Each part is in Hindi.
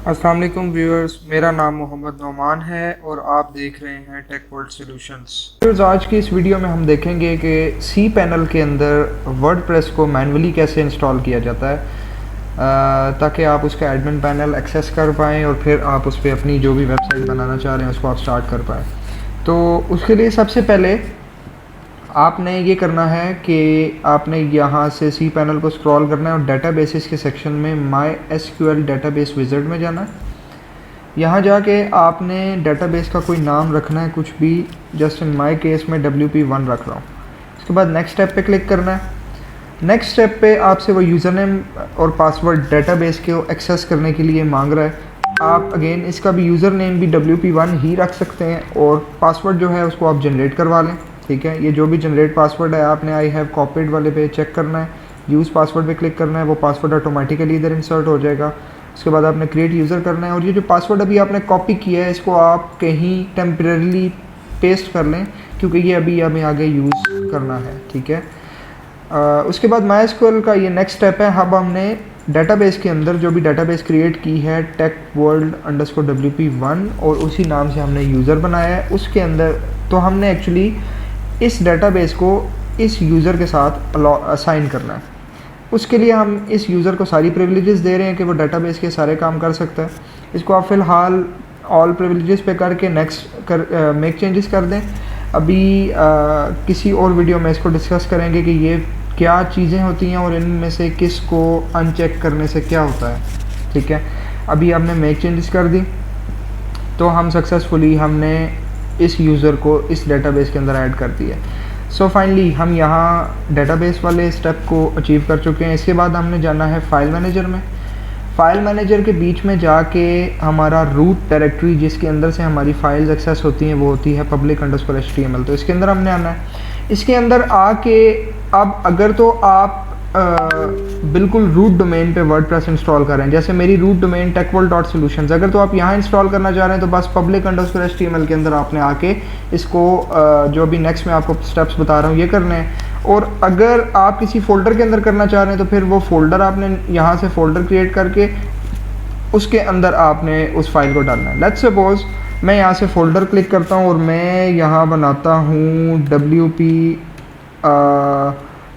अस्सलाम वालेकुम व्यूअर्स, मेरा नाम मोहम्मद नौमान है और आप देख रहे हैं टेक वर्ल्ड सॉल्यूशंस। व्यूअर्स, आज की इस वीडियो में हम देखेंगे कि सी पैनल के अंदर वर्डप्रेस को मैन्युअली कैसे इंस्टॉल किया जाता है ताकि आप उसका एडमिन पैनल एक्सेस कर पाएँ और फिर आप उस पर अपनी जो भी वेबसाइट बनाना चाह रहे हैं उसको आप स्टार्ट कर पाएँ। तो उसके लिए सबसे पहले आपने ये करना है कि आपने यहाँ से सी पैनल को स्क्रॉल करना है और डेटाबेसेस के सेक्शन में माई एसक्यूएल डेटाबेस विज़ार्ड में जाना है। यहाँ जाके आपने डेटाबेस का कोई नाम रखना है, कुछ भी। जस्ट इन माई केस में WP1 रख रहा हूँ। उसके बाद नेक्स्ट स्टेप पे क्लिक करना है। नेक्स्ट स्टेप पे आपसे वो यूज़र नेम और पासवर्ड डेटाबेस को एक्सेस करने के लिए मांग रहा है। आप अगेन इसका भी यूज़र नेम भी WP1 ही रख सकते हैं और पासवर्ड जो है उसको आप जनरेट करवा लें। ठीक है, ये जो भी जनरेट पासवर्ड है आपने आई हैव कॉपीड वाले पे चेक करना है, यूज़ पासवर्ड पे क्लिक करना है, वो पासवर्ड ऑटोमेटिकली इधर इंसर्ट हो जाएगा। उसके बाद आपने क्रिएट यूज़र करना है और ये जो पासवर्ड अभी आपने कॉपी किया है इसको आप कहीं टेम्परेरी पेस्ट कर लें क्योंकि ये अभी हमें आगे यूज़ करना है। ठीक है, उसके बाद MySQL का ये नेक्स्ट स्टेप है। अब हमने डेटाबेस के अंदर जो भी डेटाबेस क्रिएट की है techworld_wp1 और उसी नाम से हमने यूज़र बनाया है, उसके अंदर तो हमने एक्चुअली इस डेटाबेस को इस यूज़र के साथ असाइन करना है। उसके लिए हम इस यूज़र को सारी प्रिविलेजेस दे रहे हैं कि वो डेटाबेस के सारे काम कर सकता है। इसको आप फ़िलहाल ऑल प्रिविलेजेस पे करके नेक्स्ट कर मेक चेंजेस कर दें। अभी किसी और वीडियो में इसको डिस्कस करेंगे कि ये क्या चीज़ें होती हैं और इनमें से किस को अनचेक करने से क्या होता है। ठीक है, अभी हमने मेक चेंजेस कर दी तो हम सक्सेसफुली हमने इस यूज़र को इस डेटाबेस के अंदर ऐड कर दिया। सो फाइनली हम यहाँ डेटाबेस वाले स्टेप को अचीव कर चुके हैं। इसके बाद हमने जाना है फाइल मैनेजर में। फाइल मैनेजर के बीच में जाके हमारा रूट डायरेक्टरी जिसके अंदर से हमारी फाइल्स एक्सेस होती हैं वो होती है public_html। तो इसके अंदर हमने आना है। इसके अंदर आके अब अगर तो आप बिल्कुल रूट डोमेन पे वर्डप्रेस इंस्टॉल कर रहे हैं, जैसे मेरी रूट डोमेन techworld.solutions, अगर तो आप यहाँ इंस्टॉल करना चाह रहे हैं तो बस public_html के अंदर आपने आके इसको जो भी नेक्स्ट में आपको स्टेप्स बता रहा हूँ ये करने हैं। और अगर आप किसी फोल्डर के अंदर करना चाह रहे हैं तो फिर वो फोल्डर आपने यहाँ से फोल्डर क्रिएट करके उसके अंदर आपने उस फाइल को डालना है। लेट्स सपोज मैं यहाँ से फोल्डर क्लिक करता हूँ और मैं यहाँ बनाता हूँ WP_demo।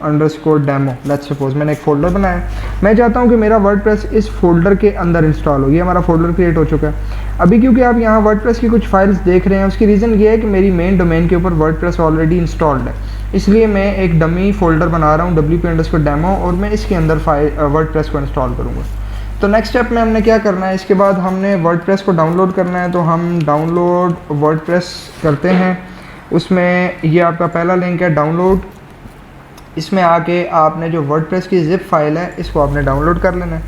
लेट्स सपोज मैंने एक फ़ोल्डर बनाया। मैं चाहता हूँ कि मेरा वर्डप्रेस इस फोल्डर के अंदर इंस्टॉल हो। ये हमारा फोल्डर क्रिएट हो चुका है। अभी क्योंकि आप यहाँ वर्डप्रेस की कुछ फाइल्स देख रहे हैं उसकी रीज़न ये है कि मेरी मेन डोमेन के ऊपर वर्डप्रेस ऑलरेडी इंस्टॉल्ड है, इसलिए मैं एक डमी फोल्डर बना रहा हूँ WP_demo और मैं इसके अंदर वर्डप्रेस को इंस्टॉल करूँगा। तो नेक्स्ट स्टेप में हमने क्या करना है, इसके बाद हमने वर्डप्रेस को डाउनलोड करना है। तो हम डाउनलोड वर्डप्रेस करते हैं। उसमें ये आपका पहला लिंक है डाउनलोड। इसमें आके आपने जो वर्डप्रेस की जिप फाइल है इसको आपने डाउनलोड कर लेना है।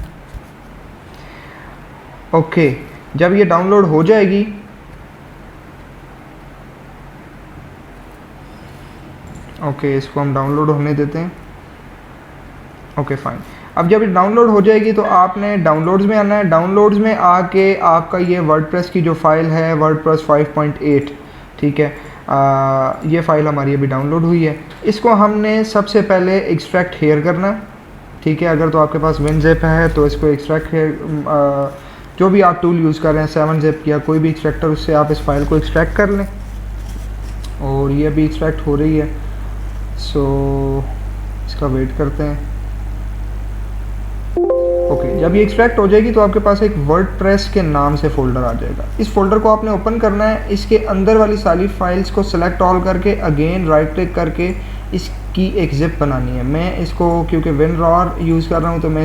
ओके, जब ये डाउनलोड हो जाएगी ओके इसको हम डाउनलोड होने देते हैं। ओके फाइन, अब जब ये डाउनलोड हो जाएगी तो आपने डाउनलोड्स में आना है। डाउनलोड्स में आके आपका ये वर्डप्रेस की जो फाइल है वर्डप्रेस 5.8, ठीक है, ये फ़ाइल हमारी अभी डाउनलोड हुई है। इसको हमने सबसे पहले एक्सट्रैक्ट हेयर करना है। ठीक है, अगर तो आपके पास WinZip है तो इसको एक्सट्रैक्ट हेयर जो भी आप टूल यूज़ कर रहे हैं 7zip या कोई भी एक्सट्रैक्टर, उससे आप इस फाइल को एक्सट्रैक्ट कर लें। और ये अभी एक्सट्रैक्ट हो रही है, सो इसका वेट करते हैं। ओके, जब ये एक्सट्रैक्ट हो जाएगी तो आपके पास एक वर्डप्रेस के नाम से फ़ोल्डर आ जाएगा। इस फोल्डर को आपने ओपन करना है। इसके अंदर वाली सारी फाइल्स को सेलेक्ट ऑल करके अगेन राइट क्लिक करके इसकी एक जिप बनानी है। मैं इसको क्योंकि WinRAR यूज़ कर रहा हूँ तो मैं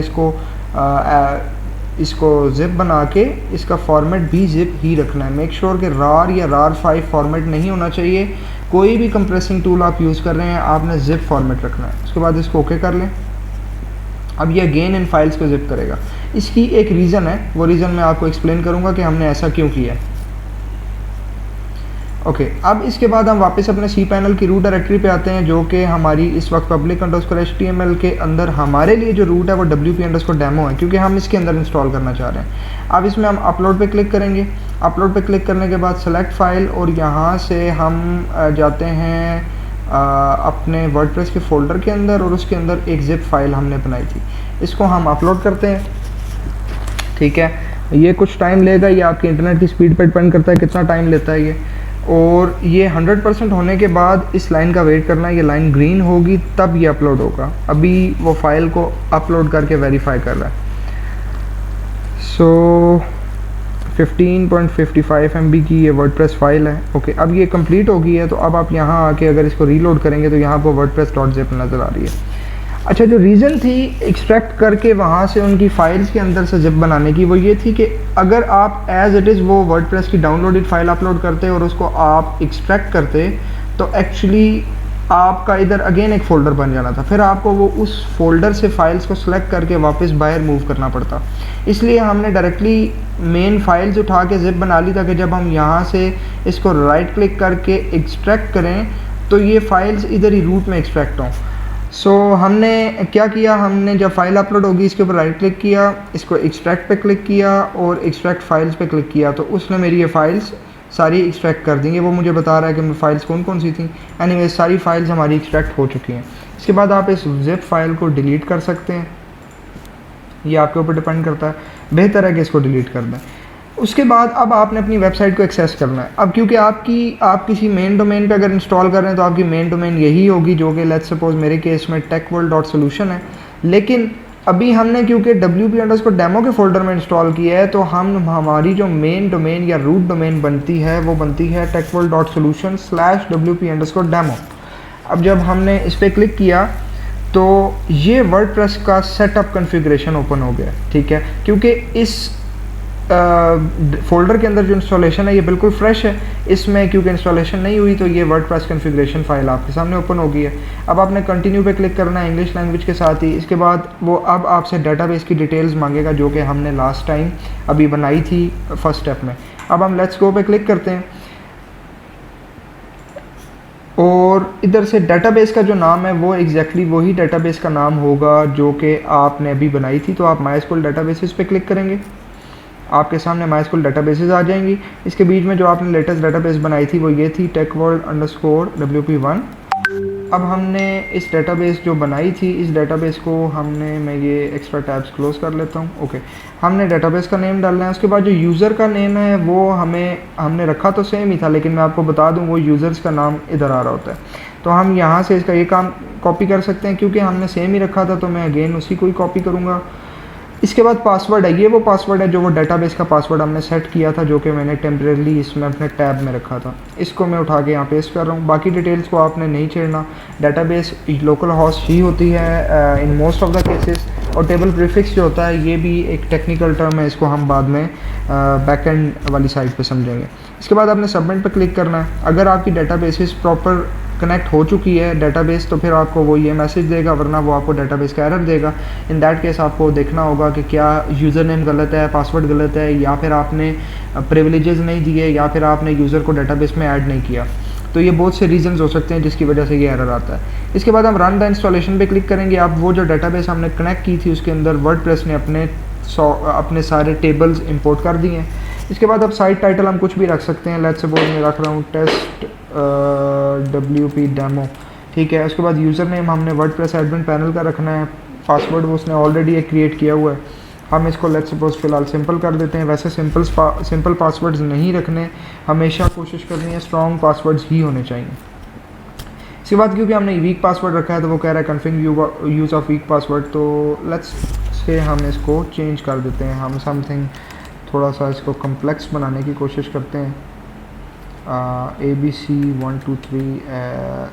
इसको जिप बना के इसका फॉर्मेट भी जिप ही रखना है। मेक श्योर कि RAR या RAR5 फॉर्मेट नहीं होना चाहिए। कोई भी कंप्रेसिंग टूल आप यूज़ कर रहे हैं आपने जिप फॉर्मेट रखना है। उसके बाद इसको ओके कर लें। अब ये अगेन इन फाइल्स को जिप करेगा। इसकी एक रीज़न है, वो रीज़न मैं आपको एक्सप्लेन करूँगा कि हमने ऐसा क्यों किया है। ओके, अब इसके बाद हम वापस अपने सी पैनल की रूट डायरेक्टरी पे आते हैं जो कि हमारी इस वक्त public_html के अंदर हमारे लिए जो रूट है वो WP_demo है क्योंकि हम इसके अंदर इंस्टॉल करना चाह रहे हैं। अब इसमें हम अपलोड पे क्लिक करेंगे। अपलोड पे क्लिक करने के बाद सेलेक्ट फाइल और यहाँ से हम जाते हैं अपने वर्डप्रेस के फ़ोल्डर के अंदर और उसके अंदर एक जिप फाइल हमने बनाई थी, इसको हम अपलोड करते हैं। ठीक है, ये कुछ टाइम लेगा, ये आपके इंटरनेट की स्पीड पर डिपेंड करता है कितना टाइम लेता है ये। और ये 100% होने के बाद इस लाइन का वेट करना है, ये लाइन ग्रीन होगी तब ये अपलोड होगा। अभी वो फाइल को अपलोड करके वेरीफाई कर रहा है। सो 15.55 MB की ये वर्डप्रेस फाइल है। ओके, अब ये कंप्लीट हो गई है। तो अब आप यहाँ आके अगर इसको रीलोड करेंगे तो यहाँ पर wordpress.zip नज़र आ रही है। अच्छा, जो रीज़न थी एक्सट्रैक्ट करके वहाँ से उनकी फाइल्स के अंदर से जिप बनाने की, वो ये थी कि अगर आप एज़ इट इज़ वो वर्डप्रेस की डाउनलोडेड फाइल अपलोड करते और उसको आप एक्सट्रैक्ट करते तो एक्चुअली आपका इधर अगेन एक फ़ोल्डर बन जाना था, फिर आपको वो उस फोल्डर से फाइल्स को सिलेक्ट करके वापस बाहर मूव करना पड़ता। इसलिए हमने डायरेक्टली मेन फाइल्स उठा के जिप बना ली ताकि जब हम यहाँ से इसको राइट क्लिक करके एक्सट्रैक्ट करें तो ये फाइल्स इधर ही रूट में एक्सट्रैक्ट हों। सो हमने क्या किया, हमने जब फाइल अपलोड होगी इसके ऊपर राइट क्लिक किया, इसको एक्सट्रैक्ट पे क्लिक किया और एक्सट्रैक्ट फाइल्स पे क्लिक किया, तो उसने मेरी ये फाइल्स सारी एक्सट्रैक्ट कर देंगे। वो मुझे बता रहा है कि मेरी फाइल्स कौन कौन सी थी। एनीवेज सारी फाइल्स हमारी एक्सट्रैक्ट हो चुकी हैं। इसके बाद आप इस जिप फाइल को डिलीट कर सकते हैं, ये आपके ऊपर डिपेंड करता है, बेहतर है कि इसको डिलीट कर दें। उसके बाद अब आपने अपनी वेबसाइट को एक्सेस करना है। अब क्योंकि आप किसी मेन डोमेन पे अगर इंस्टॉल कर रहे हैं तो आपकी मेन डोमेन यही होगी जो कि लेट्स सपोज मेरे केस में techworld.solution है। लेकिन अभी हमने क्योंकि wp_demo के फोल्डर में इंस्टॉल किया है तो हमारी जो मेन डोमेन या रूट डोमेन बनती है वो बनती है techworld.solution/wp_demo। अब जब हमने इस पर क्लिक किया तो ये वर्डप्रेस का सेटअप कॉन्फ़िगरेशन ओपन हो गया, ठीक है। क्योंकि इस फोल्डर के अंदर जो इंस्टॉलेशन है ये बिल्कुल फ्रेश है, इसमें क्योंकि इंस्टॉलेशन नहीं हुई तो ये वर्डप्रेस कॉन्फ़िगरेशन फाइल आपके सामने ओपन हो गई है। अब आपने कंटिन्यू पे क्लिक करना है इंग्लिश लैंग्वेज के साथ ही। इसके बाद वो अब आपसे डेटाबेस की डिटेल्स मांगेगा जो कि हमने लास्ट टाइम अभी बनाई थी फर्स्ट स्टेप में। अब हम लेट्स गो पे क्लिक करते हैं और इधर से डेटाबेस का जो नाम है वो एग्जैक्टली वही डेटाबेस का नाम होगा जो कि आपने अभी बनाई थी। तो आप MySQL डेटाबेसेस पे क्लिक करेंगे, आपके सामने MySQL डेटाबेसेस आ जाएंगी। इसके बीच में जो आपने लेटेस्ट डेटाबेस बनाई थी वो ये थी techworld_wp1। अब हमने इस डेटाबेस जो बनाई थी इस डेटाबेस को मैं ये एक्स्ट्रा टैब्स क्लोज कर लेता हूँ। ओके, हमने डेटाबेस का नेम डालना है। उसके बाद जो यूज़र का नेम है वो हमने रखा तो सेम ही था, लेकिन मैं आपको बता दूँ वो यूज़र्स का नाम इधर आ रहा होता है। तो हम यहाँ से इसका ये काम कॉपी कर सकते हैं, क्योंकि हमने सेम ही रखा था तो मैं अगेन उसी को ही कॉपी करूँगा। इसके बाद पासवर्ड है, ये वो पासवर्ड है जो वो डेटाबेस का पासवर्ड हमने सेट किया था जो कि मैंने टेम्परेरी इसमें अपने टैब में रखा था। इसको मैं उठा के यहाँ पेस्ट कर रहा हूँ। बाकी डिटेल्स को आपने नहीं छेड़ना, डेटाबेस लोकल हॉस्ट ही होती है in most of the cases. और टेबल प्रीफिक्स जो होता है ये भी एक टेक्निकल टर्म है, इसको हम बाद में बैकएंड वाली साइड पे समझेंगे। इसके बाद आपने सबमिट पे क्लिक करना है। अगर आपकी डेटाबेसेस प्रॉपर कनेक्ट हो चुकी है डेटाबेस तो फिर आपको वो ये मैसेज देगा, वरना वो आपको डेटाबेस का एरर देगा। इन दैट केस आपको देखना होगा कि क्या यूज़र नेम गलत है, पासवर्ड गलत है, या फिर आपने प्रिविलेजेस नहीं दिए, या फिर आपने यूज़र को डेटाबेस में ऐड नहीं किया। तो ये बहुत से रीजंस हो सकते हैं जिसकी वजह से ये एरर आता है। इसके बाद हम रन द इंस्टॉलेशन पे क्लिक करेंगे। आप वो जो डेटाबेस हमने कनेक्ट की थी उसके अंदर वर्डप्रेस ने अपने सारे टेबल्स इंपोर्ट कर दिए हैं। इसके बाद अब साइट टाइटल हम कुछ भी रख सकते हैं। लेट्स सपोज मैं रख रहा हूँ टेस्ट WP डेमो, ठीक है। उसके बाद यूज़र नेम हमने वर्डप्रेस एडमिन पैनल का रखना है, पासवर्ड वो उसने ऑलरेडी एक क्रिएट किया हुआ है, हम इसको लेट्स सपोज फ़िलहाल सिंपल कर देते हैं। वैसे सिंपल पासवर्ड्स नहीं रखने, हमेशा कोशिश करनी है स्ट्रॉन्ग पासवर्ड्स ही होने चाहिए। इसके बाद क्योंकि हमने वीक पासवर्ड रखा है तो वो कह रहा है confirm use of week password, तो लेट्स से हम इसको चेंज कर देते हैं। हम समथिंग थोड़ा सा इसको कम्प्लेक्स बनाने की कोशिश करते हैं। ABC 1 2 3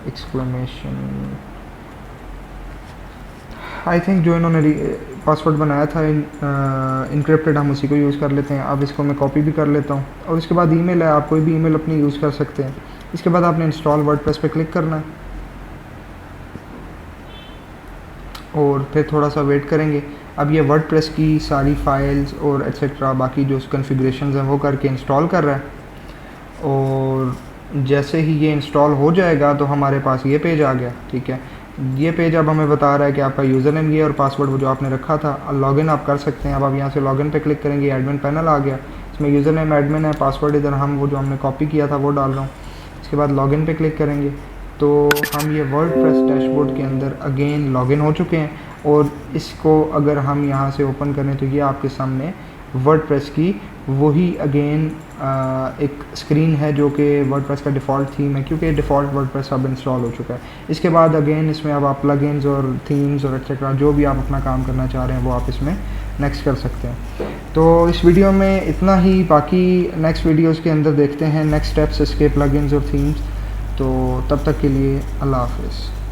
exclamation. आई थिंक जो इन्होंने पासवर्ड बनाया था इनक्रिप्टेड, हम उसी को यूज़ कर लेते हैं। अब इसको मैं कॉपी भी कर लेता हूँ। और इसके बाद ईमेल है, आप कोई भी ईमेल अपनी यूज़ कर सकते हैं। इसके बाद आपने इंस्टॉल वर्डप्रेस पे क्लिक करना है और फिर थोड़ा सा वेट करेंगे। अब ये वर्डप्रेस की सारी फाइल्स और एट्सेट्रा बाकी जो कॉन्फ़िगरेशंस हैं वो करके इंस्टॉल कर रहा है। और जैसे ही ये इंस्टॉल हो जाएगा तो हमारे पास ये पेज आ गया, ठीक है। ये पेज अब हमें बता रहा है कि आपका यूज़र नेम ये और पासवर्ड वो जो आपने रखा था, लॉगिन आप कर सकते हैं। अब आप यहाँ से लॉगिन पे क्लिक करेंगे, एडमिन पैनल आ गया, इसमें यूज़र नेम एडमिन है, पासवर्ड इधर हम वो जो हमने कॉपी किया था वो डाल रहा हूँ। इसके बाद लॉगिन पे क्लिक करेंगे तो हम ये वर्डप्रेस डैशबोर्ड के अंदर अगेन लॉगिन हो चुके हैं। और इसको अगर हम यहाँ से ओपन करें तो ये आपके सामने वर्डप्रेस की वही अगेन एक स्क्रीन है जो कि वर्डप्रेस का डिफ़ॉल्ट थीम है, क्योंकि डिफ़ॉल्ट वर्डप्रेस अब इंस्टॉल हो चुका है। इसके बाद अगेन इसमें अब आप प्लगइन्स और थीम्स और एक्सेट्रा जो भी आप अपना काम करना चाह रहे हैं वो आप इसमें नेक्स्ट कर सकते हैं। तो इस वीडियो में इतना ही, बाकी नेक्स्ट वीडियोज़ के अंदर देखते हैं नेक्स्ट स्टेप्स इसके प्लगइन्स और थीम्स। तो तब तक के लिए अल्लाह हाफ़िज़।